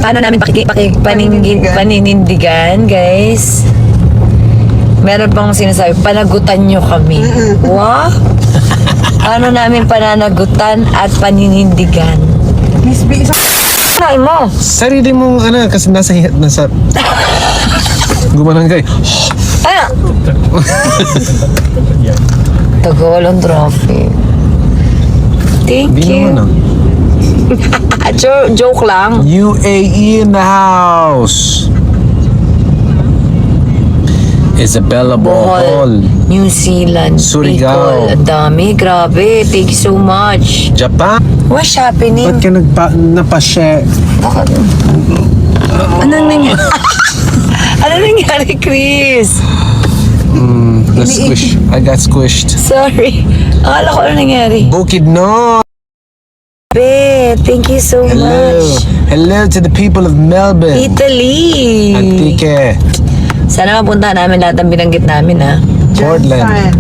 Paano namin paninindigan, guys? Meron pang sinasabi, panagutan nyo kami. Wow! Paano namin pananagutan at paninindigan? Miss B, isang Nay mo! Sarili mong kasi nasa gumanang kayo. Ah! Tagal ang traffic. Thank Hindi you. naman Joke lang. UAE in the house. Isabella Bohol. New Zealand, Surigao. Bicol. Ang dami, grabe. Thank you so much. Japan. What's happening? Ba't ka napashare? Anong nangyari? Anong nangyari, Chris? Na-squish. I got squished. Sorry. Akala ko anong nangyari. Bukidnon. Be, thank you so Hello. much. Hello to the people of Melbourne. Italy. Antique. Sana mapuntahan namin lahat ng binanggit namin, ha? Portland.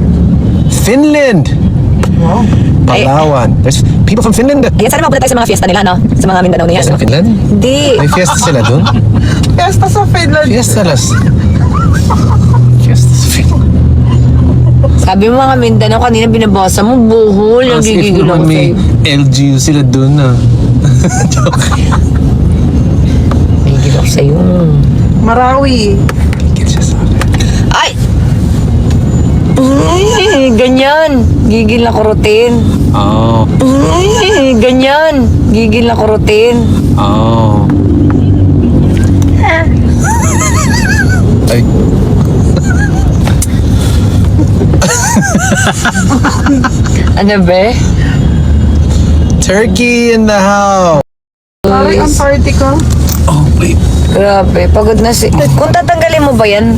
Finland. Wow. Palawan. There's people from Finland. Ayan, sana mapunta tayo sa mga fiesta nila, no? Sa mga Mindanao niya. Sa Finland? Hindi. May fiesta sila doon? Fiesta sa Finland. Fiesta sa Finland. Sabi mo mga Mindanao, kanina binabasa mo, buhol. Yung As if gigigil ako naman may sa'yo. LGU sila doon na. Joke. Gigigil ako sa'yo. Marawi. Gigil siya sa akin. Ay! Ganyan. Gigil na kurutin. Oh. Ganyan. Gigil na kurutin. Oh. Ay. Ano be? Turkey in the house. Marawi, Antarctica. Oh, wait. Grabe, pagod na si... Kung tatanggalin mo ba yan?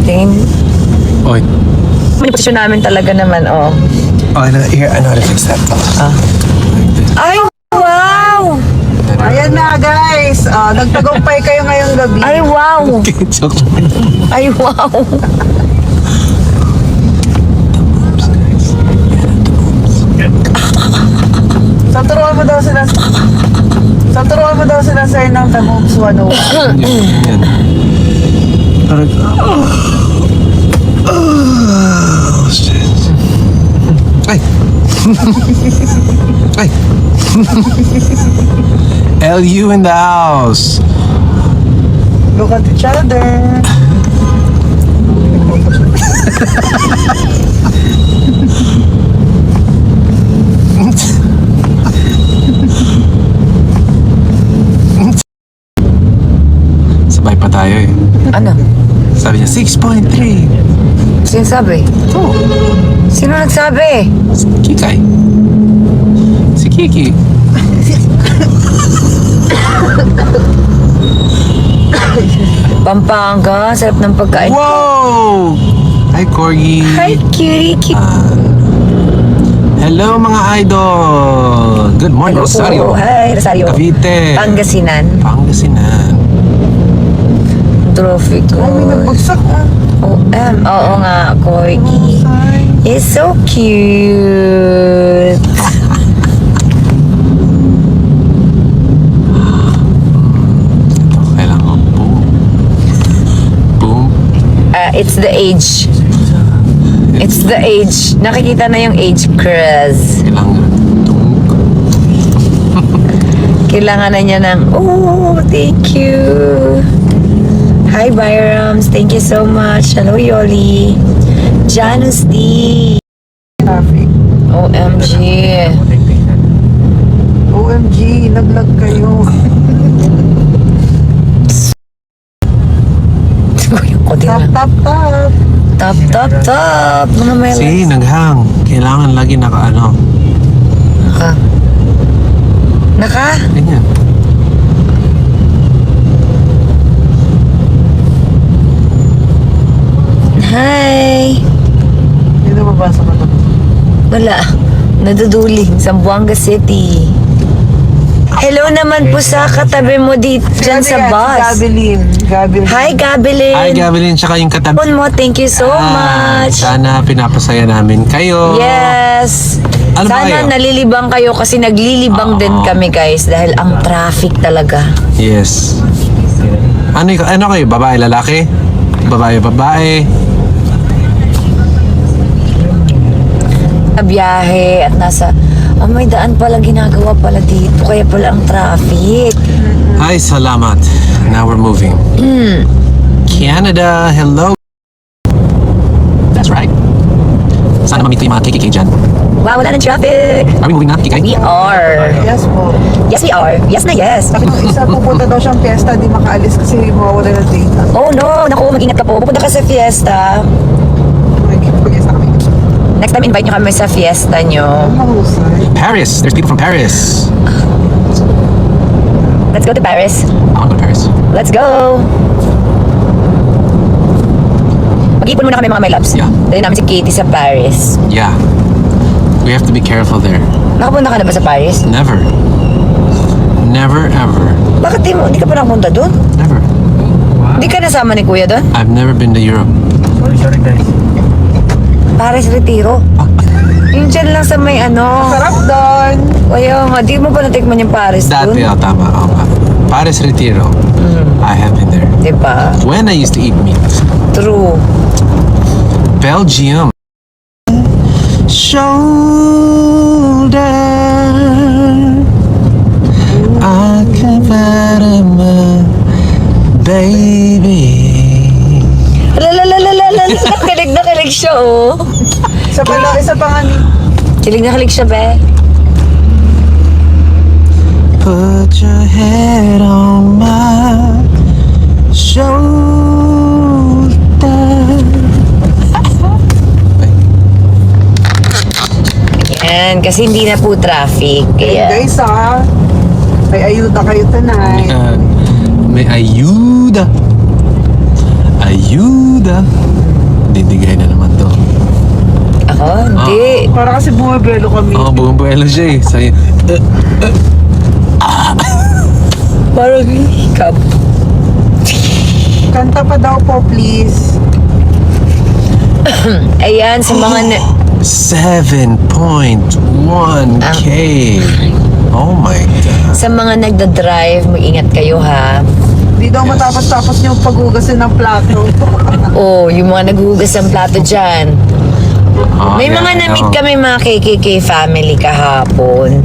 Tingin. Oy. May posisyon namin talaga naman, oh. Oh, here, I know how to fix that. Ay, wow! Ayan na guys. Nagtagumpay kayo ngayong gabi. Ay, wow! Joke. Ay, wow! Turuan mo daw sila sir ng The Moves 101. Yan. Parang, shit. Ay! Ay! LU in the house. Look at each other. Sabay pa tayo eh. Ano? Sabi niya, 6.3. Sino sabi? Oh, Sino nagsabi? si Kikay. Si Kiki. Pampanga, sarap ng pagkain. Wow! Hi, Corgi. Hi, cutie, cutie. Hello, mga idol. Good morning, Rosario. Hi, Rosario. Cavite. Pangasinan. Pangasinan. Trophy ko. Ay, may nagbagsak ah. Oo nga, Corgi. It's so cute. Ito, kailangan ko. Boom. Boom. It's the age. It's the age. Nakikita na yung age, Chris. Kailangan. Tung. Kailangan na niya ng, oh, thank you. Hi, Byrams. Thank you so much. Hello, Yoli. Janus D. Traffic. OMG. OMG, nag-lag kayo. Tap, tap, tap. Top, top, top. Mga melas. See, naghang. Kailangan lagi naka-ano. Naka? Naka? Ganyan. Hi. Hindi na mabasa ko to. Wala. Naduduling. Zamboanga City. Hello naman po sa katabi mo dito dyan sa bus. Gabelin. Hi, Gabelin. Hi, Gavelin, tsaka yung katabi. Phone mo, thank you so much. Sana pinapasaya namin kayo. Yes. Ano ba Sana kayo? nalilibang kayo kasi naglilibang din kami guys dahil ang traffic talaga. Yes. Ano kayo? Babae, lalaki? Babae. Na biyahe at nasa may daan pala ginagawa pala dito kaya pala ang traffic. Ay, salamat. Now we're moving. Canada, hello. That's right. Sana mamit ko yung mga KKK dyan. Wow, wala ng traffic. Are we moving na, KK? We are. Yes po. Yes, we are. Yes na yes. Sabi nung isa, pupunta daw siyang fiesta, di makaalis kasi mawawala ng data. Oh no, naku, mag-ingat ka po. Pupunta ka sa fiesta. Mag-fiesta kami. Next time, invite nyo kami sa fiesta nyo. Mahusay. Paris. There's people from Paris. Let's go to Paris. I want to go to Paris. Let's go! Mag-ipon muna kami mga my loves. Yeah. Dali namin si Katie sa Paris. Yeah. We have to be careful there. Nakapunta ka na ba sa Paris? Never. Never, ever. Bakit di ka pa nakapunta doon? Never. Di ka nasama ni Kuya doon? I've never been to Europe. Sorry guys. Paris Retiro. Yung dyan lang sa may ano. Sarap doon. Kaya nga, di mo pa natikman yung Paris Dati, doon? tama. nga. Paris Retiro. I have been there. Diba? When I used to eat meat. True. Belgium. Shoulder. I can find my baby. Lalalala, kilig na kilig siya, oh. Isa pa nga ni. Kilig na kilig siya, be. Put your head on my shoulder. Yan, kasi hindi na po traffic. Hey Kaya, guys may ayuda kayo tonight. May ayuda. Ayuda. Didigay na naman to. ako, hindi. Para kasi bumibelo kami. Oo, bumubuelo siya eh. Sa'yo. Parang hikap. Kanta pa daw po please. Ayan, sa mga... 7.1K. Oh my God. Sa mga nagda-drive, mag-ingat kayo ha. Di daw matapos-tapos yung paghugasin ng plato. Oh, yung mga naghugas ng plato dyan. Oh, May yeah, mga I na-meet know. kami mga KKK family kahapon.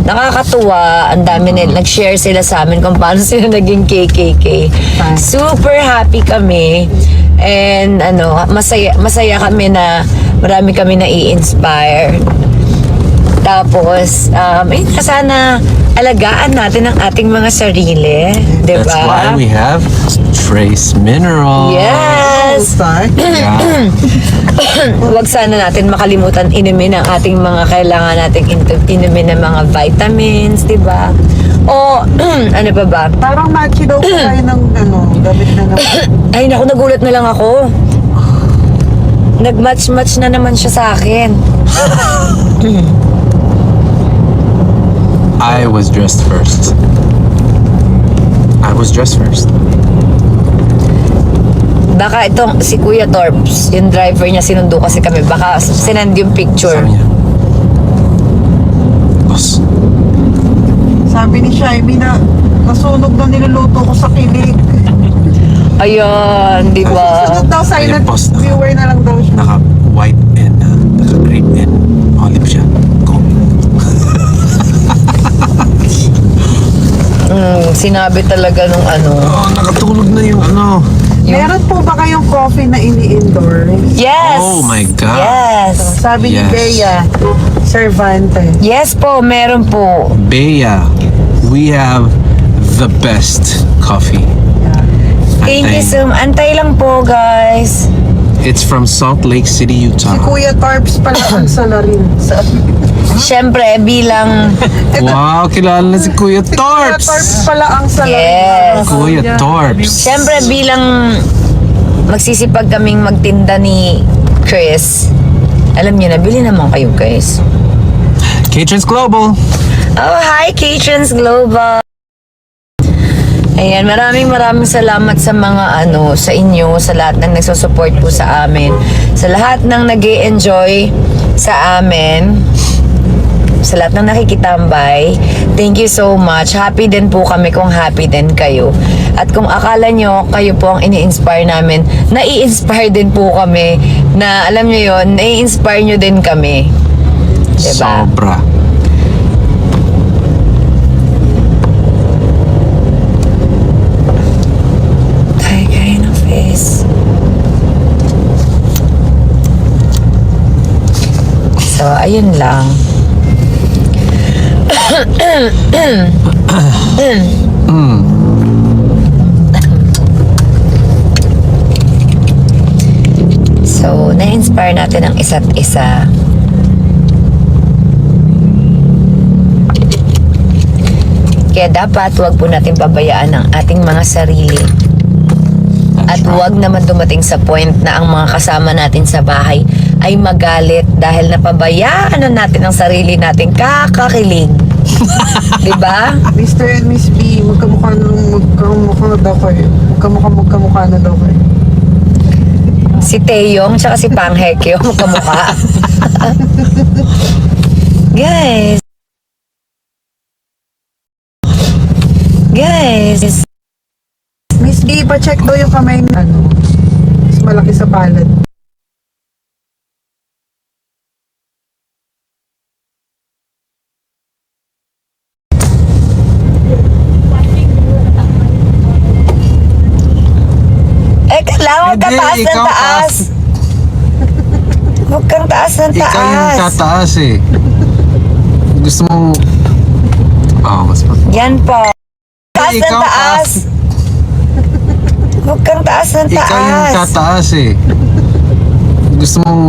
Nakakatuwa, ang dami nila, nag-share sila sa amin kung paano sila naging KKK. Super happy kami. And masaya kami na marami kami na i-inspire. Tapos, sana alagaan natin ang ating mga sarili. Diba? That's why we have Trace Mineral. Yes! Yeah. Huwag sana natin makalimutan inumin ang ating mga kailangan nating inumin ng mga vitamins, di ba? O, ano pa ba? Parang matchy daw po tayo ng gamit na naman. Ay, naku, nagulat na lang ako. Nag-match-match na naman siya sa akin. I was dressed first. Baka itong si Kuya Torps, yung driver niya, sinundo kasi kami. Baka sinend yung picture. Sabi niya. Boss. Sabi ni Shaimi na nasunog na niluluto ko sa kilig. Ayun, di ba? Sunod daw silent Ayun, boss. viewer na lang daw siya. Naka-white and naka-grape and olive siya. Go. Sinabi talaga nung Oh, nakatulog na yung ano. Meron po ba kayong coffee na ini-indoor? Yes! Oh my God. Yes! Sabi ni Yes. Bea, Cervantes. Yes po, meron po. Bea, we have the best coffee. Thank you so much. Antay lang po, guys. It's from Salt Lake City, Si Utah. Kuya Tarps pala ang salarin. Siyempre, bilang... Wow, kilala na si Kuya Kuya Torps. Tarps pala ang salarin. Yes. Kuya Torps. Siyempre, bilang magsisipag kaming magtinda ni Chris, alam niyo na, bili naman kayo, guys. K-Trans Global. Oh, hi, Catrins Global. Ayan, maraming salamat sa mga sa inyo, sa lahat ng nagsusupport po sa amin, sa lahat ng nag-e-enjoy sa amin, sa lahat ng nakikitambay. Thank you so much. Happy din po kami kung happy din kayo. At kung akala nyo, kayo po ang ini-inspire namin, nai-inspire din po kami na, alam nyo yon, nai-inspire nyo din kami. Diba? Sobra. So, ayun lang. So, na-inspire natin ang isa't isa. Kaya dapat wag po natin pabayaan ang ating mga sarili. At huwag naman dumating sa point na ang mga kasama natin sa bahay ay magalit dahil napabayaan na natin ang sarili natin kakakilig. Diba? Mr. and Miss B, magkamukha daw kayo. Magkamukha na daw kayo. Si Taeyong tsaka si Pang Hekyo magkamukha. Guys. Miss B, pa-check daw yung kamay na mas malaki sa palad. Kailangan Hindi, taas ng ikaw taas. Huwag kang taas ng taas. Ikaw yung tataas eh. Gusto mong... Oh, mas pa. Yan po. Taas ng ikaw taas. Huwag kang taas ng taas. Ikaw yung tataas eh. Gusto mong...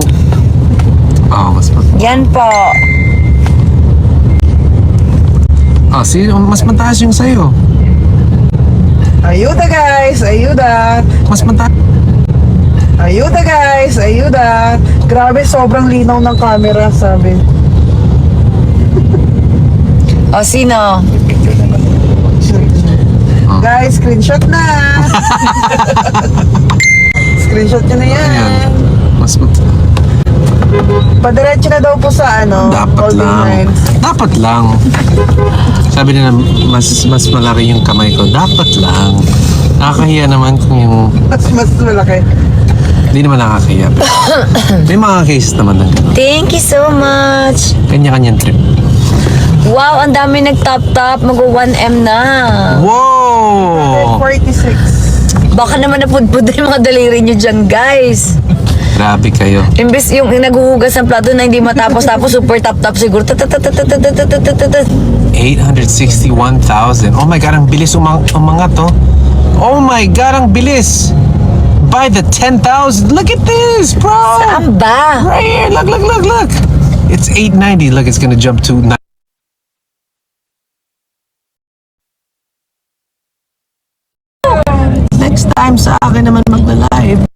Oh, mas pa. Yan po. Ah, mas mataas yung sa'yo. Ayuda guys, ayuda. Mas mataas. Ayuda guys, ayuda. Grabe, sobrang linaw ng camera, sabi. O, sino? Guys, screenshot na. Screenshot nyo na yan. Ayan. Padiretso na daw po sa Dapat Golden lang. Lines. Dapat lang. Sabi nila, mas malaki yung kamay ko. Dapat lang. Nakakahiya naman kung yung... Mas malaki. Hindi naman nakakahiya. Pero may mga cases naman ng gano'n. Thank you so much. Kanya-kanyang trip. Wow, ang dami nag-top. Mag-1M na. Wow! 46. Baka naman napudpud na yung mga daliri nyo dyan, guys. Grabe kayo. Imbes yung naghuhugas ng plato na hindi matapos-tapos, super top siguro. 861,000. Oh my God, ang bilis umangat to. Oh my God, ang bilis. By the 10,000. Look at this, bro. Saan ba? Right here. Look. It's 890. Look, it's gonna jump to 9. Next time sa akin naman magla-live.